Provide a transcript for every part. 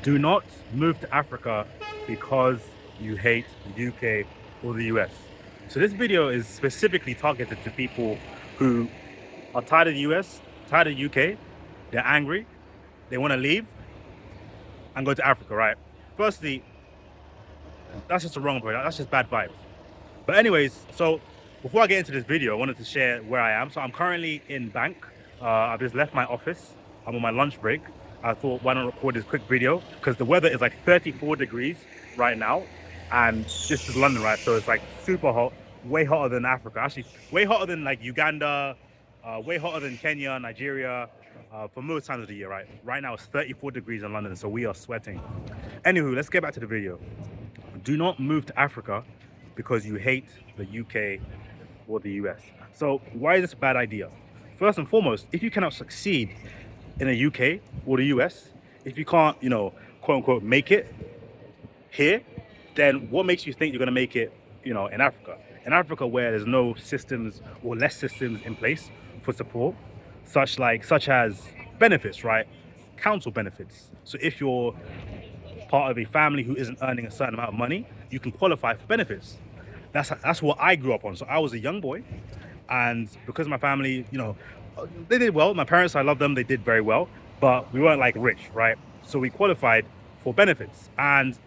Do not move to Africa because you hate the UK or the US. So this video is specifically targeted to people who are tired of the US, tired of the UK, they're angry, they want to leave and go to Africa, right? Firstly, that's just the wrong approach. That's just bad vibes. But anyways, so before I get into this video, I wanted to share where I am. So I'm currently in bank. I've just left my office. I'm on my lunch break. I thought, why not record this quick video? Because the weather is like 34 degrees right now. And this is London, right? So it's like super hot, way hotter than Africa. Actually, way hotter than like Uganda, way hotter than Kenya, Nigeria, for most times of the year, right? Right now it's 34 degrees in London, so we are sweating. Anywho, let's get back to the video. Do not move to Africa because you hate the UK or the US. So why is this a bad idea? First and foremost, if you cannot succeed in the UK or the US, if you can't, quote unquote, make it here, then what makes you think you're gonna make it, in Africa? In Africa, where there's no systems or less systems in place for support, such as benefits, right? Council benefits. So if you're part of a family who isn't earning a certain amount of money, you can qualify for benefits. That's what I grew up on. So I was a young boy, and because my family, they did well. My parents, I love them, they did very well, but we weren't like rich, right? So we qualified for benefits, and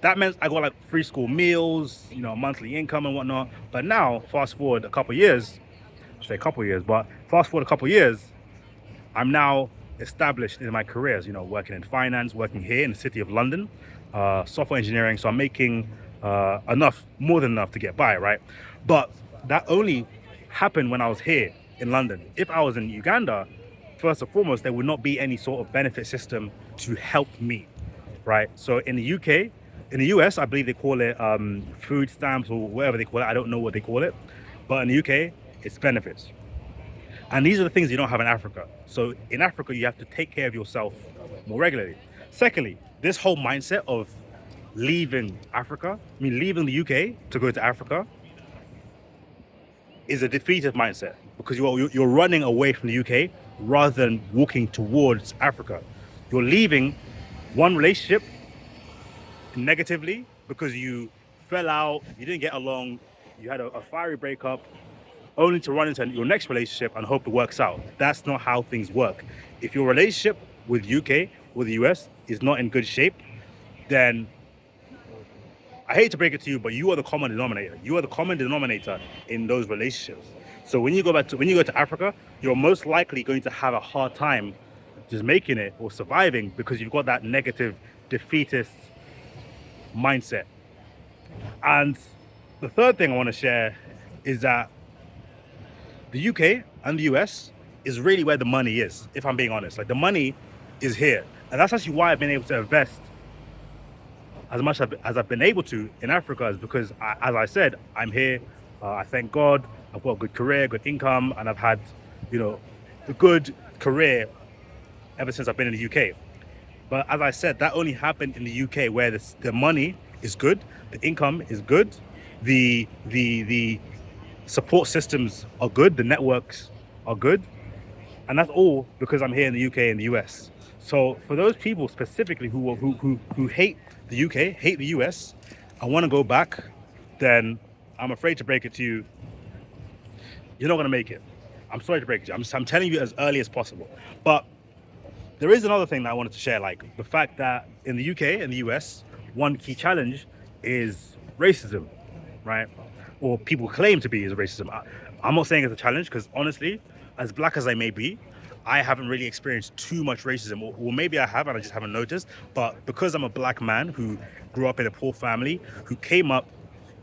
that meant I got like free school meals, monthly income and whatnot. But now, fast forward a couple years, I say a couple years, but fast forward a couple years, I'm now established in my careers, working in finance, working here in the city of London, software engineering. So I'm making more than enough to get by, right? But that only happened when I was here in London. If I was in Uganda, first and foremost, there would not be any sort of benefit system to help me, right? So in the UK, in the US, I believe they call it food stamps or whatever they call it. I don't know what they call it. But in the UK, it's benefits. And these are the things you don't have in Africa. So in Africa, you have to take care of yourself more regularly. Secondly, this whole mindset of leaving Africa, leaving the UK to go to Africa, is a defeatist mindset, because you're running away from the UK rather than walking towards Africa. You're leaving one relationship negatively because you fell out, you didn't get along, you had a fiery breakup, only to run into your next relationship and hope it works out. That's not how things work. If your relationship with UK or the US is not in good shape, then I hate to break it to you, but you are the common denominator. You are the common denominator in those relationships. So when you go to Africa, you're most likely going to have a hard time just making it or surviving because you've got that negative defeatist mindset. And the third thing I want to share is that the UK and the US is really where the money is, if I'm being honest. Like, the money is here. And that's actually why I've been able to invest as much as I've been able to in Africa, is because, as I said, I'm here. I thank God. I've got a good career, good income, and I've had, a good career ever since I've been in the UK. But as I said, that only happened in the UK, where the money is good, the income is good, the support systems are good, the networks are good, and that's all because I'm here in the UK and the US. So for those people specifically who hate the UK, hate the US, and want to go back, then I'm afraid to break it to you, you're not going to make it. I'm sorry to break it to you. I'm telling you as early as possible. But there is another thing that I wanted to share, like the fact that in the UK and the US, one key challenge is racism, right? Or people claim to be is racism. I'm not saying it's a challenge, because honestly, as black as I may be, I haven't really experienced too much racism, or maybe I have and I just haven't noticed. But because I'm a black man who grew up in a poor family, who came up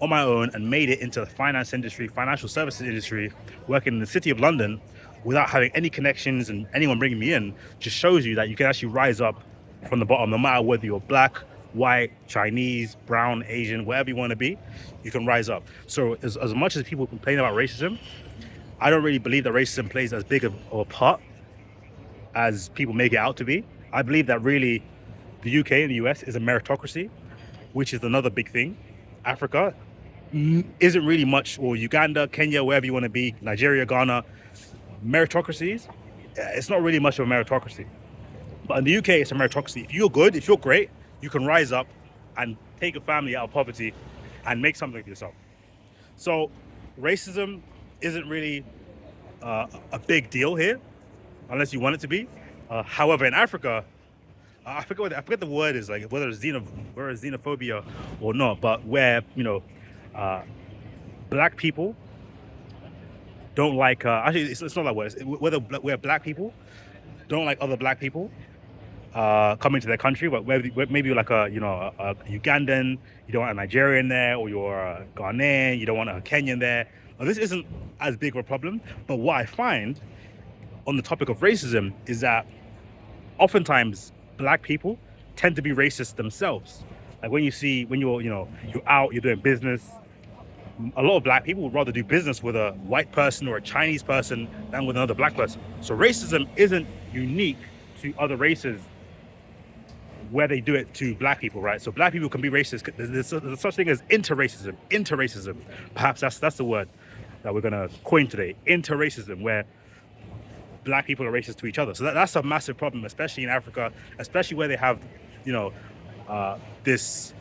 on my own and made it into the finance industry, financial services industry, working in the city of London without having any connections and anyone bringing me in, just shows you that you can actually rise up from the bottom, no matter whether you're black, white, Chinese, brown, Asian, whatever you want to be, you can rise up. So as much as people complain about racism, I don't really believe that racism plays as big of a part as people make it out to be. I believe that really the UK and the US is a meritocracy, which is another big thing. Africa isn't really much, or Uganda, Kenya, wherever you want to be, Nigeria, Ghana, meritocracies, it's not really much of a meritocracy. But in the UK, it's a meritocracy. If you're good, if you're great, you can rise up and take a family out of poverty and make something for yourself. So racism isn't really a big deal here, unless you want it to be. However, in Africa, I forget the word is, like whether it's xenophobia or not, but where black people don't like. Actually, it's not that word. It's where black people don't like other black people coming to their country, but maybe like a Ugandan, you don't want a Nigerian there, or you're a Ghanaian, you don't want a Kenyan there. Now, this isn't as big of a problem, but what I find on the topic of racism is that oftentimes black people tend to be racist themselves. Like when you're out, you're doing business, a lot of black people would rather do business with a white person or a Chinese person than with another black person. So racism isn't unique to other races where they do it to black people, right? So black people can be racist. There's such thing as interracism. Perhaps that's the word that we're gonna coin today, interracism, where black people are racist to each other. So that's a massive problem, especially in Africa, especially where they have, this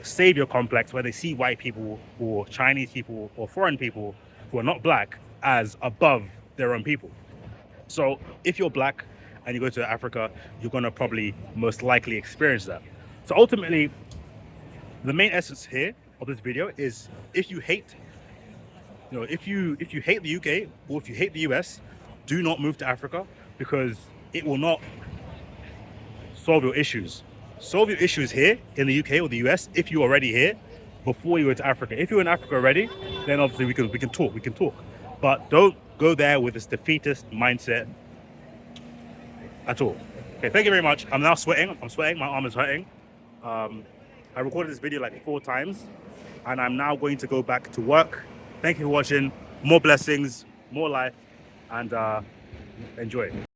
savior complex, where they see white people or Chinese people or foreign people who are not black as above their own people. So if you're black and you go to Africa, you're gonna probably most likely experience that. So ultimately, the main essence here of this video is if you hate the UK or if you hate the US, do not move to Africa, because it will not solve your issues. Solve your issues here in the UK or the US if you're already here before you go to Africa. If you're in Africa already, then obviously we can talk. But don't go there with this defeatist mindset at all. Okay, thank you very much. I'm now sweating. My arm is hurting. I recorded this video like 4 times, and I'm now going to go back to work. Thank you for watching. More blessings, more life, and enjoy.